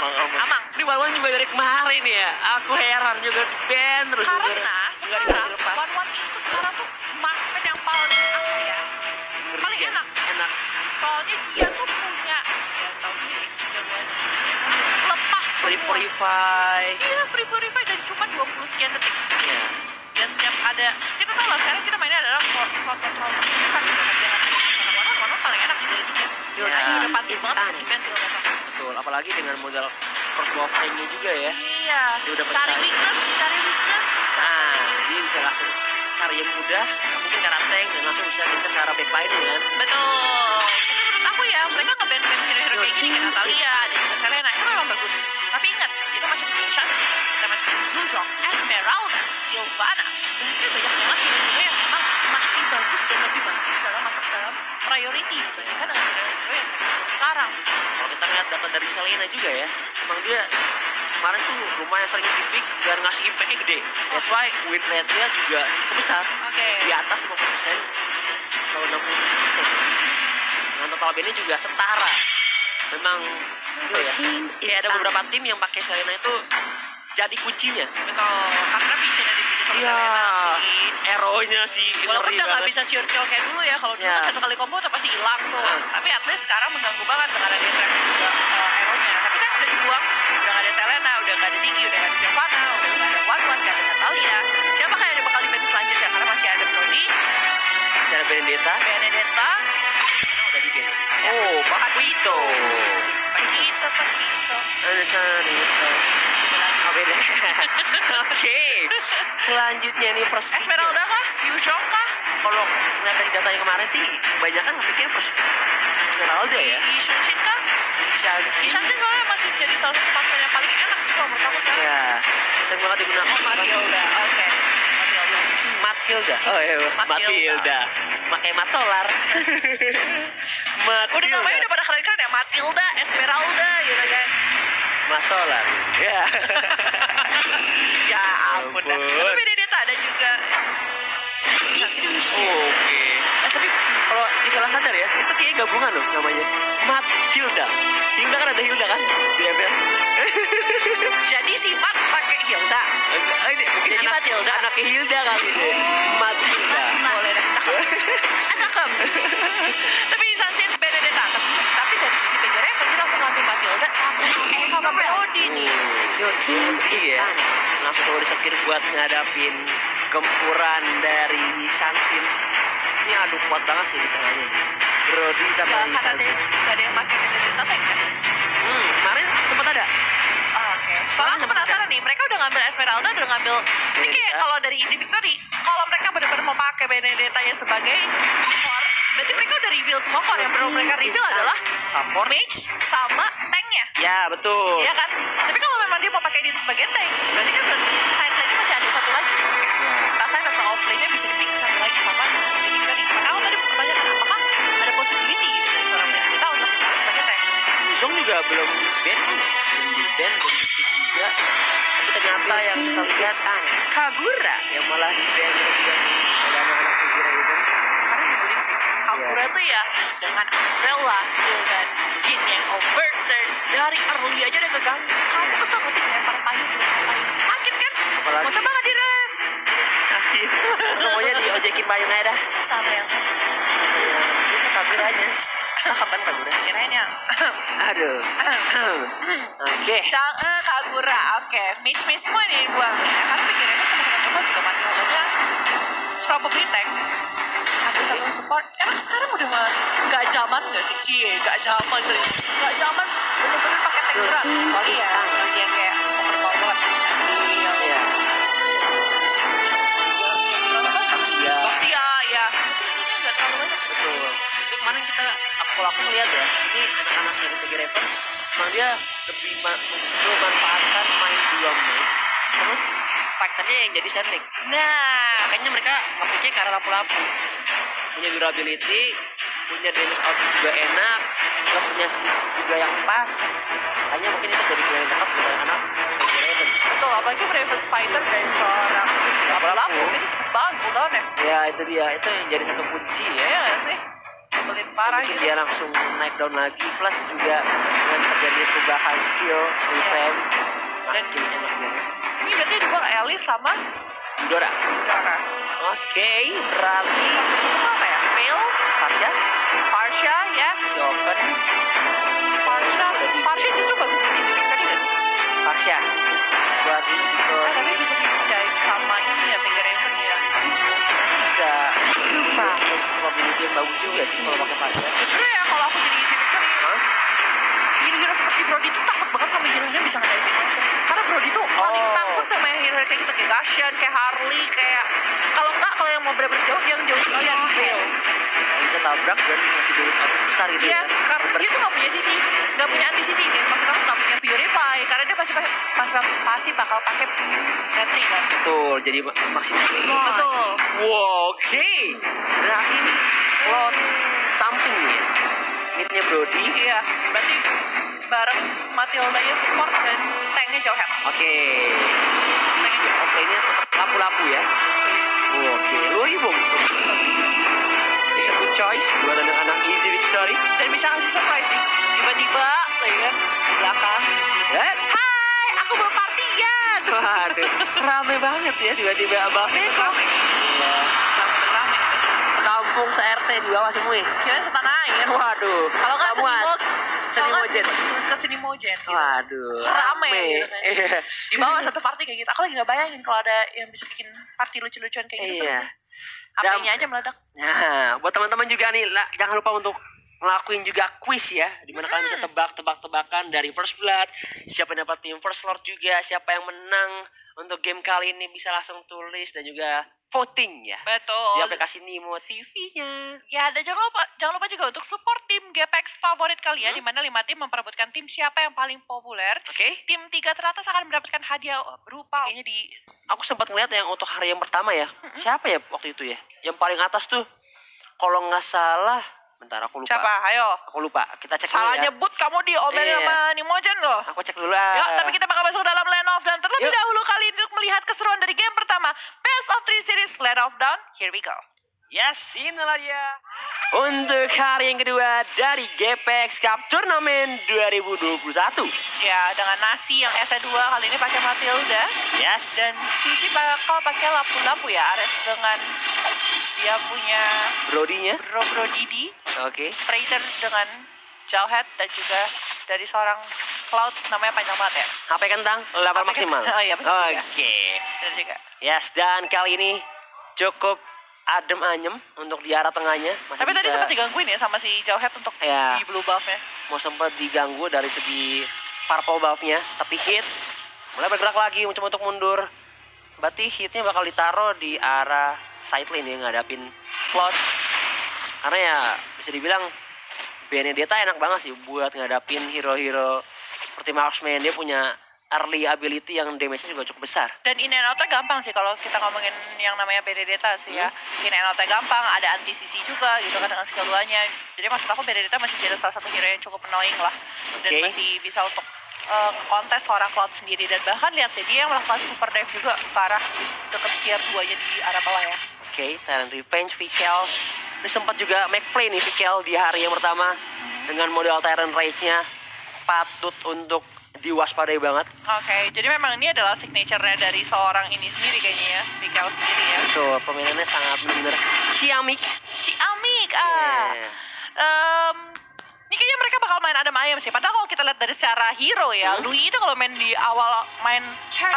Amang. Ini One juga dari kemarin ya. Aku heran juga di band terus. Karena nggak sekarang dikasih lepas. One itu sekarang tuh marksman yang paling apa ya? Ngeri Paling ya. enak. Enak. Soalnya dia tuh punya ya tahu sendiri jagoan lepas Free semua. purify. Iya free purify dan cuma 20 sekian detik. Iya. Dan setiap ada kita tahu lah sekarang kita mainnya adalah for control besar gitu kan jangan One paling enak gitu jadinya. Ya, Udah pantas banget untuk defense segala macam. Betul, apalagi dengan modal crossbow of tank-nya juga ya. Iya. Dia udah Cari percaya. weakness. Nah, dia bisa langsung cara yang mudah, mungkin cara tank dan langsung bisa ngincer cara backline kan. Betul. Tapi menurut aku ya mereka nge-ban hero-hero kayak gini kayak Natalia dan juga Selena itu memang bagus. Tapi ingat kita masih punya Shang-Chi, kita masih punya Blue Esmeralda, Sylvana. Bahkan banyak banget hero-hero yang memang masih bagus dan lebih bagus dalam masuk dalam priority dibandingkan dengan hero-hero yang sekarang. Kalau kita lihat data dari Selena juga ya, emang dia kemarin tuh lumayan sering di-pick dan ngasih impact-nya gede. That's why win rate-nya juga cukup besar. Oke. Di atas 50% atau 60%. Dengan total bandnya juga setara. Memang apa ya, kayak ada beberapa tim yang pakai Selena itu jadi kuncinya. Betul. Karena visionnya dibikin sama Iya, Selena sih. hero-nya sih Walaupun ngeri udah nggak banget. bisa sure kill kayak dulu ya, kalau dulu Ya. kan satu kali combo udah pasti hilang tuh. Tapi at least sekarang mengganggu banget dengan ada trap juga arrow-nya. Tapi saya udah dibuang, udah nggak ada Selena, udah nggak ada Digi, udah nggak ada Sylvana, udah nggak ada One, nggak ada Natalia. Siapa kayak ada bakal defense selanjutnya? Karena masih ada Brody, Cara Benedetta, Benedetta, mana udah di-ban. Oh, Paquito. Paquito. Ada sana. Oh, beda. Oke. Selanjutnya nih first pick. Esmeralda kah? Yuzhong kah? Kalau ngeliat dari data yang kemarin sih kebanyakan pikir first pick Esmeralda ya. Ishunshin kah? Ishunshin soalnya masih jadi salah satu pasal yang paling enak sih kalau menurut aku sekarang. Ya, sering banget digunakan. Matilda, oke. Matilda. Oh iya, Matilda. Pakai mat solar. Udah namanya udah pada keren-keren ya, Matilda, Esmeralda gitu kan. Mat solar. Ya. Ya ampun dah. Tapi Benedetta ada juga. Oke. Tapi kalau Gisela sadar ya, itu kayaknya gabungan loh namanya. Matilda. Hilda kan ada Hilda kan? Di FF. Jadi si Mat pakai Hilda. Ini mungkin Jadi Matilda. anaknya Hilda kali ini. Matilda. Boleh deh, cakep. Cakep. Tapi Sunset Benedetta. Tapi dari sisi PGR kita langsung ngambil Matilda sama Brody nih. Iya. Langsung tuh disepir buat ngadapin gempuran dari Sansin. Ini aduh kuat banget sih di tengahnya. Brody sama Gak Sansin. ada yang pakai Benedetta tank kan? Kemarin sempat ada. Oke. Soalnya aku penasaran nih, mereka udah ngambil Esmeralda, udah ngambil. Ini kayak kalau dari Easy Victory, kalau mereka benar-benar mau pakai Benedetta-nya sebagai core, berarti mereka udah reveal semua core. Yang perlu mereka reveal adalah support, mage sama tanknya. ya betul. Iya kan? Tapi kalau memang dia mau pakai dia sebagai tank, berarti kan side lane-nya masih ada satu lagi. Tak side atau off lane-nya bisa di-pick satu lagi sama Easy Victory. Maka aku tadi pertanyaan apakah ada possibility gitu dari seorang Benedetta untuk dipakai sebagai tank? Zong juga belum ban kan? Belum di ban, belum di juga. Tapi ternyata yang kita lihat Kagura yang malah di ban juga ada anak-anak Kagura gitu. Karena nyebelin sih. Kagura tuh ya dengan umbrella dengan gin yang overturn dari early aja udah keganggu. Kamu kesel gak sih lempar kayu sakit kan? Apalagi- Mau coba gak di ref? Sakit. Pokoknya diojekin payung aja dah. Sama yang Itu Kaguranya. Kapan Kagura? kirain yang Aduh. Oke. Kagura. Oke, Mitch semua nih buang. Ya kan pikirannya teman-teman besar juga mati ngomongnya. Probably tank. Ada satu support. Emang sekarang udah gak zaman gak sih? Cie, gak zaman tuh. Gak zaman bener-bener pakai tank berat. Sorry ya, masih yang kayak overpowered. Iya. Iya. Iya, ya. Terus ini gak terlalu banyak. Betul. Itu kemarin kalau aku ngeliat ya, ini anak-anak dari PG Rapper, emang dia lebih memanfaatkan main dua mouse, terus fighternya yang jadi setting. Nah, Makanya mereka nge-picknya ke arah lapu-lapu. Punya durability, punya damage output juga enak, terus punya sisi juga yang pas. Makanya mungkin itu jadi pilihan yang tepat buat anak-anak PG Rapper. betul. Apalagi Brave Spider dari seorang lapu-lapu itu cepet banget cooldown ya. Ya itu dia, itu yang jadi satu kunci ya. Iya gak sih? nyebelin parah bikin gitu. dia langsung naik down lagi, plus juga dengan terjadi perubahan skill reframe Dan makin enak banget. ini berarti dibuang Alice sama Dora. Dora. Oke, berarti Itu apa ya? Veil, Pasha, Parsha, yes. Joker, Parsha justru bagus di Easy Victory gak sih? Pasha. Berarti itu Tapi bisa dipindahin sama ini ya, Mega Raven ya. bisa terus probability yang bagus juga sih kalau pakai Pasha. Justru ya kalau aku jadi Easy Victory, Hah? hero-hero seperti Brody tuh takut banget sama hero-nya bisa ngediving langsung. Karena Brody tuh paling takut sama hero kayak gitu, kayak Gashan, kayak Harley, kayak kalau yang mau bener-bener jauh, yang jauh sekalian Veil. Bisa tabrak dan masih dulu besar gitu Yes, karena dia tuh gak punya sisi, gak punya anti sisi kan. Maksud aku gak punya Purify, karena dia pasti bakal pakai Retri kan. Betul, jadi maksimal. Betul. Wow, oke. Berarti ini Cloud samping nih ya. Midnya Brody. Iya, berarti bareng Matilda nya support dan tanknya Jawhead. Oke. Oke, ini tetap lapu-lapu ya. Oke, Luri Bong. It's a good choice buat anak-anak Easy Victory. Dan bisa kasih surprise sih. Tiba-tiba, ya kan, belakang. Eh, Hai, aku bawa partian. waduh, rame banget ya tiba-tiba abangnya kok. Rame. Sekampung, se-RT di bawah semua. Kirain setanah air. Waduh. Kalau nggak kamuan. Senimogen. Senimogen. Ke Senimogen. Gitu. Waduh. Rame gitu kan. Iya. Di bawah satu party kayak gitu. Aku lagi nggak bayangin kalau ada yang bisa bikin party lucu-lucuan kayak gitu. Iya. Seru sih. HP-nya aja meledak. Nah, buat teman-teman juga nih, jangan lupa untuk ngelakuin juga quiz ya, dimana kalian bisa tebak-tebakan dari First Blood, siapa yang dapat tim First Lord juga, siapa yang menang untuk game kali ini bisa langsung tulis dan juga voting ya di Betul. aplikasi Nimo TV-nya. Ya, dan jangan lupa juga untuk support tim GPX favorit kalian, di mana 5 tim memperebutkan tim siapa yang paling populer. Oke. Tim 3 teratas akan mendapatkan hadiah berupa kayaknya di Aku sempat ngeliat yang untuk hari yang pertama ya, siapa ya waktu itu ya, yang paling atas tuh, kalau nggak salah, bentar aku lupa. siapa? Ayo. Aku lupa, kita cek Salah dulu ya. nyebut kamu diomelin Iya. sama Nimogen loh. Aku cek dulu lah. Yuk, tapi kita bakal masuk dalam Land of Dawn terlebih Yuk. dahulu kali ini untuk melihat keseruan dari game pertama. Best of 3 series Land of Dawn. Here we go. Yes, inilah dia. Untuk hari yang kedua dari GPX Cup Turnamen 2021. Ya, dengan nasi yang S2 kali ini pakai Matilda. Yes. Dan Cici bakal pakai lampu-lampu ya. Ares dengan dia punya Brody-nya. Bro Didi. Oke. Praetor dengan Jawhead. Dan juga dari seorang Cloud namanya panjang banget ya. HP kentang, level HP maksimal. Oh iya, betul juga. Oke. Dan juga Yes, dan kali ini cukup adem anyem untuk di arah tengahnya. Masih tapi tadi bisa- sempat digangguin ya sama si Jawhead untuk Ya. di blue buff-nya. mau sempat diganggu dari segi purple buff-nya, tapi hit mulai bergerak lagi mencoba untuk mundur. Berarti hitnya bakal ditaruh di arah side lane ya, ngadapin Cloud. Karena ya bisa dibilang Benedetta enak banget sih buat ngadapin hero-hero seperti Marksman. Dia punya early ability yang damage-nya juga cukup besar. Dan in and out-nya gampang sih kalau kita ngomongin yang namanya Benedetta sih ya. In and out-nya gampang, ada anti sisi juga gitu kan dengan skill 2-nya. Jadi maksud aku Benedetta masih jadi salah satu hero yang cukup annoying lah. Dan Oke. masih bisa untuk kontes seorang Cloud sendiri. Dan bahkan lihat deh, dia yang melakukan super dive juga ke arah deket tier 2-nya di arah bawah ya. Oke, Tyrant Revenge, Vikel. Ini sempat juga make play nih Vikel di hari yang pertama. Dengan modal Tyrant Rage-nya patut untuk diwaspadai banget. Oke, jadi memang ini adalah signature-nya dari seorang ini sendiri kayaknya ya. Mikael sendiri ya. So, permainannya sangat benar-benar ciamik. Ciamik, Yeah. Ini kayaknya mereka bakal main adem ayam sih. Padahal kalau kita lihat dari secara hero ya, Louis itu kalau main di awal main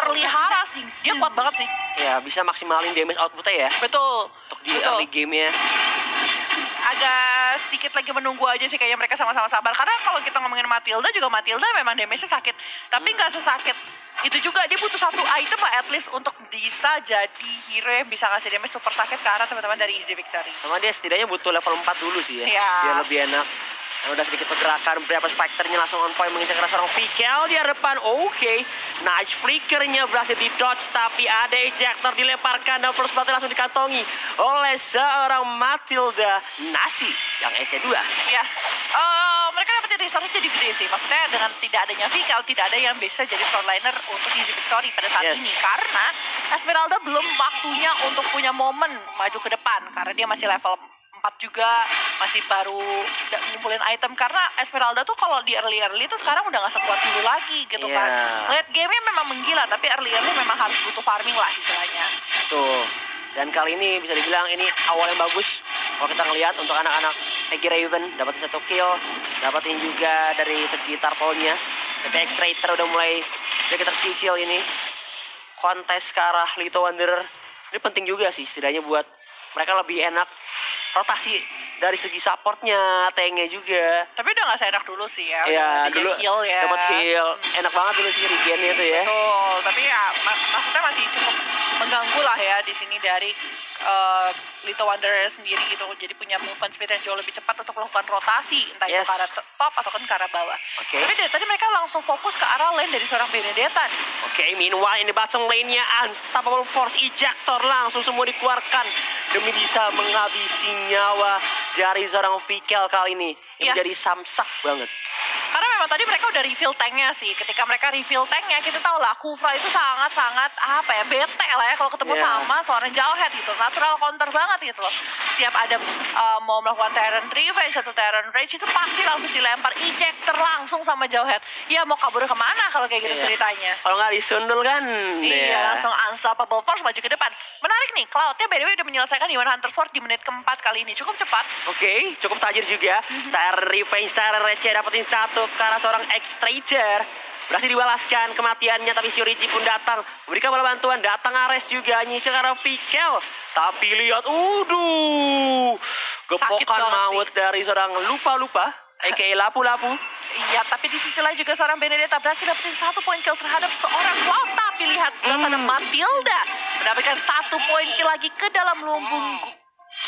early Haras, dia kuat banget sih. Ya, bisa maksimalin damage outputnya ya. Betul. Untuk di early game-nya. Agak sedikit lagi menunggu aja sih kayaknya mereka sama-sama sabar. Karena kalau kita ngomongin Matilda juga, Matilda memang damage-nya sakit. Tapi nggak sesakit itu juga, dia butuh satu item lah at least untuk bisa jadi hero yang bisa ngasih damage super sakit ke arah teman-teman dari Easy Victory. Sama dia setidaknya butuh level 4 dulu sih ya. Iya. Biar lebih enak. Yang udah sedikit pergerakan, berapa Spectre-nya langsung on point mengincar ke seorang Vikel di depan. Oke, nice flickernya berhasil di dodge, tapi ada ejector dilemparkan dan first blood langsung dikantongi oleh seorang Matilda Nasi yang SC2. Yes. Mereka dapat resource jadi gede sih. Maksudnya dengan tidak adanya Vikel, tidak ada yang bisa jadi frontliner untuk Easy Victory pada saat Yes. ini. Karena Esmeralda belum waktunya untuk punya momen maju ke depan. Karena dia masih level 4 4 juga, masih baru ngumpulin item karena Esmeralda tuh kalau di early tuh sekarang udah nggak sekuat dulu lagi gitu kan. Late game-nya memang menggila, tapi early memang harus butuh farming lah istilahnya. Tuh. Dan kali ini bisa dibilang ini awal yang bagus. Kalau kita ngelihat untuk anak-anak Peggy Raven dapatin 1 kill, dapatin juga dari segi turtle-nya. Tapi Extractor udah mulai sedikit tercicil ini. Kontes ke arah Little Wanderer ini penting juga sih, setidaknya buat mereka lebih enak rotasi dari segi supportnya, tanknya juga. Tapi udah nggak seenak dulu sih ya. Ya dulu heal ya. Dapat heal, enak banget dulu sih regainnya itu ya. Betul, tapi ya maksudnya masih cukup mengganggu lah ya di sini dari Little Wanderer sendiri gitu. Jadi punya movement speed yang jauh lebih cepat untuk melakukan rotasi, entah itu ke arah top atau ke arah bawah. Tapi dari tadi mereka langsung fokus ke arah lane dari seorang Benedetta nih. Meanwhile ini bottom lane-nya Unstoppable Force Ejector langsung semua dikeluarkan demi bisa menghabisi nyawa dari seorang Vikel kali ini. Ini jadi samsak banget. Karena memang tadi mereka udah reveal tanknya sih. Ketika mereka reveal tanknya, kita tahu lah Kufra itu sangat-sangat bete lah ya kalau ketemu sama seorang Jawhead gitu. Natural counter banget gitu loh. Setiap ada mau melakukan Terran Revenge atau Terran Rage itu pasti langsung dilempar ejector langsung sama Jawhead. Ya mau kabur kemana kalau kayak gitu ceritanya. Kalau nggak disundul kan. Iya, langsung Unstoppable Force maju ke depan. Menarik nih, Cloud-nya by the way udah menyelesaikan Demon Hunter Sword di menit keempat kali ini. Cukup cepat. Cukup tajir juga. Terran Revenge, Terran Rage dapetin 1 ke arah seorang Extractor. Berhasil dibalaskan kematiannya, tapi Shurichi pun datang memberikan bola bantuan. Datang Ares juga nyicil ke arah Vikel. Tapi lihat, gepokan maut dari seorang lupa-lupa, aka lapu-lapu. Iya, tapi di sisi lain juga seorang Benedetta berhasil dapetin 1 poin kill terhadap seorang Cloud. Tapi lihat sebelah sana Matilda mendapatkan 1 poin kill lagi ke dalam lumbung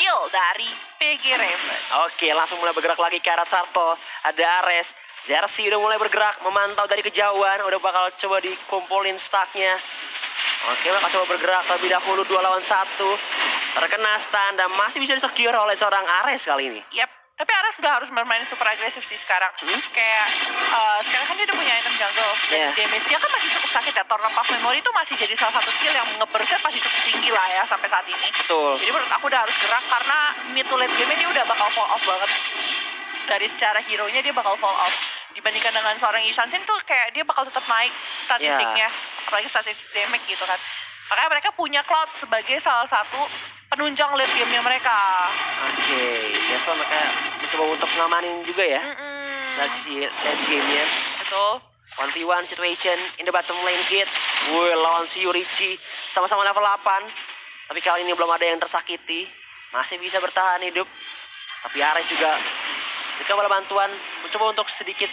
kill dari PG Raven. Langsung mulai bergerak lagi ke arah Turtle. Ada Ares. Jersey udah mulai bergerak, memantau dari kejauhan. Udah bakal coba dikumpulin stacknya. Bakal coba bergerak lebih dahulu 2 lawan 1. Terkena stun dan masih bisa disecure oleh seorang Ares kali ini. Yap, tapi Ares sudah harus bermain super agresif sih sekarang. Kayak sekarang kan dia udah punya item jungle. Dan damage dia kan masih cukup sakit ya. Tornado Puff Memory itu masih jadi salah satu skill yang nge-burstnya masih cukup tinggi lah ya sampai saat ini. Betul. Jadi menurut aku udah harus gerak karena mid to late game dia udah bakal fall off banget. Dari secara hero-nya dia bakal fall off. Dibandingkan dengan seorang Ishansin tuh kayak dia bakal tetap naik statistiknya. Apalagi statistik damage gitu kan. Makanya mereka punya Cloud sebagai salah satu penunjang late game-nya mereka. Ya so mereka mencoba untuk ngamanin juga ya. Dari si late game-nya. Betul. 1v1 situation in the bottom lane kit. Lawan si Yurichi sama-sama level 8. Tapi kali ini belum ada yang tersakiti. Masih bisa bertahan hidup. Tapi Ares juga mereka bola bantuan mencoba untuk sedikit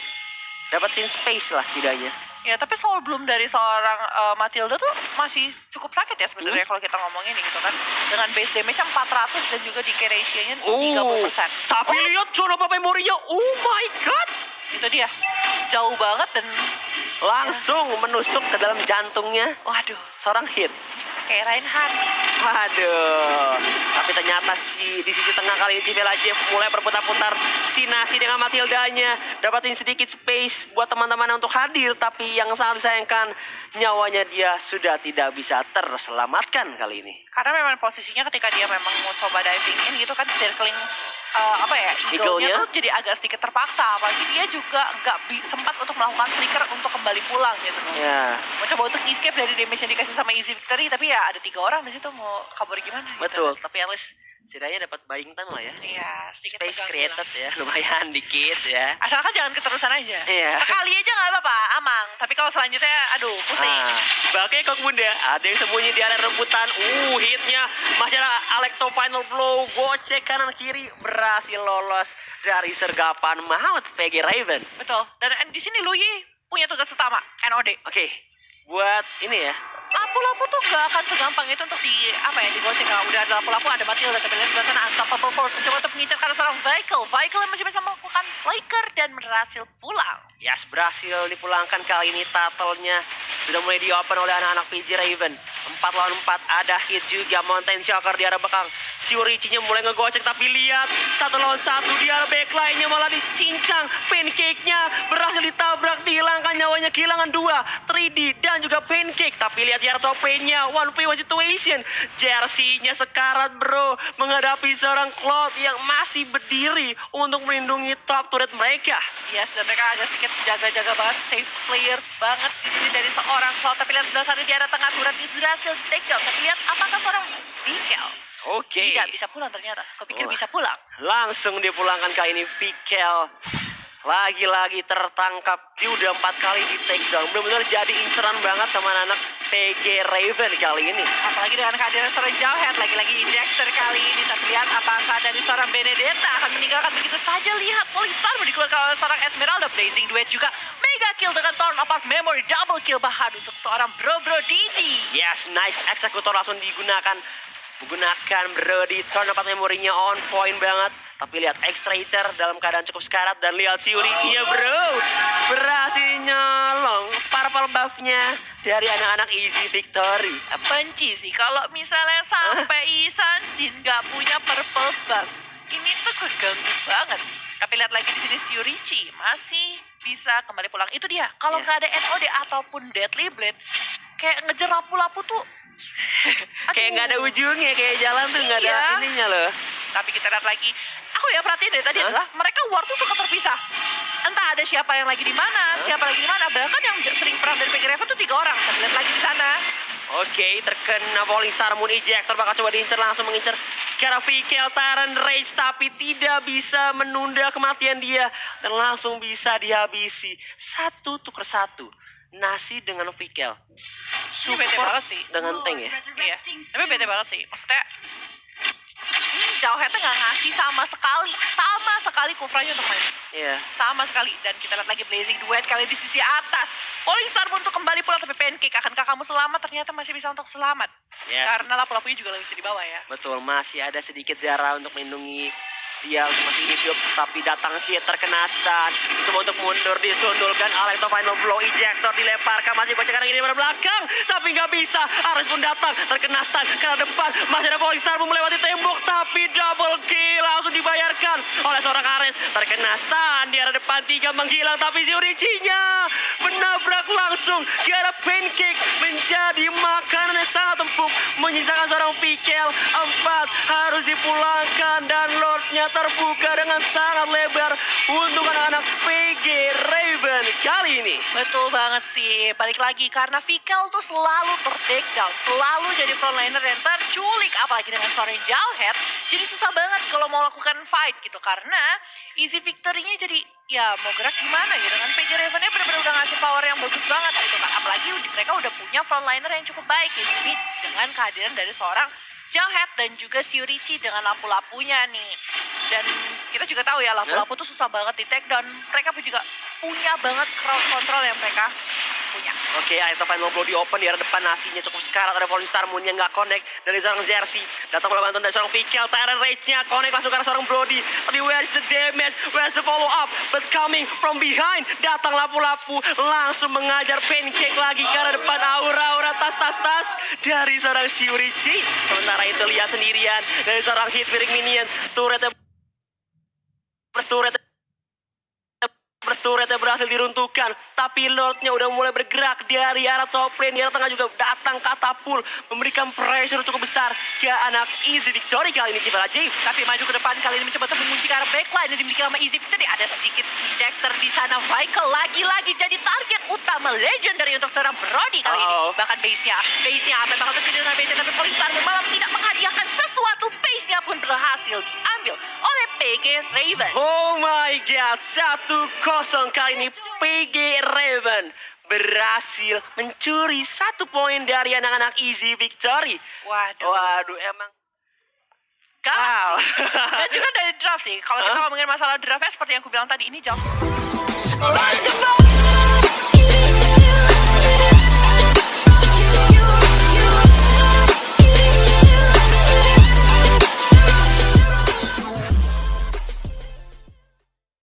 dapetin space lah setidaknya. Ya, tapi soal belum dari seorang Matilda tuh masih cukup sakit ya sebenarnya kalau kita ngomongin gitu kan. Dengan base damage-nya 400 dan juga decay ratio-nya 30%. Tapi lihat Tornado Puff Memory-nya. Oh my god. Itu dia. Jauh banget dan langsung menusuk ke dalam jantungnya. Waduh, seorang hit. Kayak Reinhardt. Waduh. Tapi ternyata di sisi tengah kali ini Velajev mulai berputar-putar sinasi dengan Matildanya. Dapatin sedikit space buat teman-teman untuk hadir. Tapi yang sangat disayangkan, nyawanya dia sudah tidak bisa terselamatkan kali ini. Karena memang posisinya ketika dia memang mau coba diving in gitu kan, circling eagle-nya tuh jadi agak sedikit terpaksa. Apalagi dia juga nggak sempat untuk melakukan flicker untuk kembali pulang gitu. Mau coba untuk escape dari damage yang dikasih sama Easy Victory, tapi ya ada 3 orang di situ, mau kabur gimana gitu. Betul, tapi at least setidaknya dapat buying time lah ya. Iya, sedikit space created ya, lumayan dikit ya. Asalkan jangan keterusan aja. Iya. Sekali aja nggak apa-apa, amang. Tapi kalau selanjutnya, aduh, pusing. Sebagai kok bunda, ada yang sembunyi di area rebutan. Hitnya masih ada Alecto Final Blow, gocek kanan kiri, berhasil lolos dari sergapan maut PG Raven. Betul. Dan di sini Luyi punya tugas utama, NOD. Buat ini ya. Lapu-lapu tuh gak akan segampang itu untuk digocek. Kalau udah ada lapu-lapu, ada Matilda, tapi lihat sebelah sana Unstoppable Force mencoba untuk mengincar karena seorang Vehicle yang masih bisa melakukan flicker dan berhasil pulang. Yes, berhasil dipulangkan kali ini. Turtle-nya sudah mulai di-open oleh anak-anak PG Raven. 4 lawan 4, ada hit juga Mountain Shocker di arah belakang. Si Urichinya mulai ngegocek, tapi lihat satu lawan satu dia backline-nya malah dicincang. Pancake-nya berhasil ditabrak, dihilangkan nyawanya, kehilangan 2 3D dan juga Pancake. Tapi lihat Yara Topenya, 1v1 situation. Jersey-nya sekarat bro, menghadapi seorang Cloud yang masih berdiri untuk melindungi top turret mereka. Yes, dan mereka agak sedikit jaga-jaga banget, safe player banget di sini dari seorang Cloud. Tapi lihat sebelah sana di arah tengah turret itu berhasil di take down. Tapi lihat apakah seorang Vikel Oke. tidak bisa pulang ternyata. Kepikir bisa pulang. Langsung dipulangkan kali ini Vikel. Lagi-lagi tertangkap. Dia udah 4 kali di take down. Benar-benar jadi inceran banget sama anak PG Raven kali ini. Apalagi dengan kehadiran seorang Jawhead, lagi-lagi ejector kali ini. Tapi lihat apakah dari seorang Benedetta akan meninggalkan begitu saja. Lihat Polystar dikeluarkan oleh seorang Esmeralda. Blazing Duet juga mega kill dengan Torn Apart Memory. Double kill bahan untuk seorang Bro Didi. Yes, nice executor langsung digunakan. Menggunakan Brody, turn up memorinya on point banget. Tapi lihat Extractor dalam keadaan cukup sekarat. Dan lihat si Urichinya bro, berhasil nyolong purple buff-nya dari anak-anak Easy Victory. Benci sih kalau misalnya sampai Isan Jin gak punya purple buff. Ini tuh keganggu banget. Tapi lihat lagi di sini si Urichi masih bisa kembali pulang. Itu dia, kalau nggak ada NOD ataupun Deadly Blade, kayak ngejar lapu-lapu tuh kayak nggak ada ujungnya, kayak jalan tuh nggak ada ininya loh. Tapi kita lihat lagi, aku ya perhatiin dari tadi adalah mereka war tuh suka terpisah. Entah ada siapa yang lagi di mana, siapa lagi di mana. Bahkan yang sering perang dari PG Raven tuh 3 orang. Kita lihat lagi di sana. Oke, terkena Falling Star Moon Ejector, bakal coba diincar, langsung mengincar karena Vikel Tyrant Rage, tapi tidak bisa menunda kematian dia dan langsung bisa dihabisi 1 tuker 1. Nasi dengan Vikel. Ini bete banget sih. Dengan tank ya. Iya, tapi bete banget sih. Maksudnya Jawhead nggak ngasih sama sekali kufranya untuk main. Iya. Sama sekali. Dan kita lihat lagi Blazing Duet kali di sisi atas. Falling Star untuk kembali pulang, tapi Pancake, akankah kamu selamat? Ternyata masih bisa untuk selamat. Yes. Karena lapu-lapunya juga lebih bisa dibawa ya. Betul, masih ada sedikit darah untuk melindungi dia masih hidup, tapi datang sih terkena stun. Cuma untuk mundur, disundulkan oleh Final Blow Ejector, dilemparkan, masih gocek kanan ini pada belakang, tapi nggak bisa. Ares pun datang, terkena stun karena depan masih ada Falling Star melewati tembok, tapi double kill langsung dibayarkan oleh seorang Ares. Terkena stun di arah depan, 3 menghilang, tapi si Urichinya menabrak langsung. Gara Pancake menjadi makanan yang sangat empuk, menyisakan seorang Vikel. 4 harus dipulangkan dan Lordnya terbuka dengan sangat lebar untuk anak-anak PG Raven kali ini. Betul banget sih. Balik lagi karena Vikel tuh selalu ter-takedown, selalu jadi frontliner dan terculik, apalagi dengan seorang Jawhead. Jadi susah banget kalau mau lakukan fight gitu, karena easy victory-nya jadi ya mau gerak gimana gitu kan. PG Raven-nya benar-benar udah ngasih power yang bagus banget gitu kan. Apalagi mereka udah punya frontliner yang cukup baik ya. Jadi dengan kehadiran dari seorang Jawhead dan juga si Urichi dengan lampu-lampunya nih. Dan kita juga tahu ya lampu-lampu tuh susah banget di take down. Mereka pun juga punya banget crowd control yang mereka punya. Oke, Aether Final Blow di open di arah depan, nasinya cukup sekarat. Ada Falling Star Moon yang nggak connect dari seorang Jersey. Datang bola bantuan dari seorang Vikel, Tyrant Rage-nya connect langsung ke arah seorang Brody. Tapi where's the damage? Where's the follow up? But coming from behind, datang lapu-lapu langsung mengajar Pancake lagi ke arah depan. Aura-aura tas dari seorang Urichi. Sementara itu lihat sendirian dari seorang hit piring minion. Turretnya berhasil diruntuhkan, tapi Lordnya udah mulai bergerak dari arah top lane. Di arah tengah juga datang katapul, memberikan pressure cukup besar ke anak Easy Victory kali ini. Kibar Ajaib, tapi maju ke depan kali ini mencoba untuk mengunci ke arah backline yang dimiliki sama Easy Victory. Ada sedikit ejector di sana. Vikel lagi-lagi jadi target utama legendary untuk seorang Brody kali ini. Bahkan base-nya apa bakal terjadi dengan base-nya, tapi Falling Star malah tidak menghadiahkan sesuatu. Base-nya pun berhasil diambil oleh PG Raven. Oh my god, 1-0 kali ini PG Raven berhasil mencuri 1 poin dari anak-anak Easy Victory. Waduh, emang galak sih. Dan juga dari draft sih. Kalau kita ngomongin masalah draftnya seperti yang aku bilang tadi, ini jauh.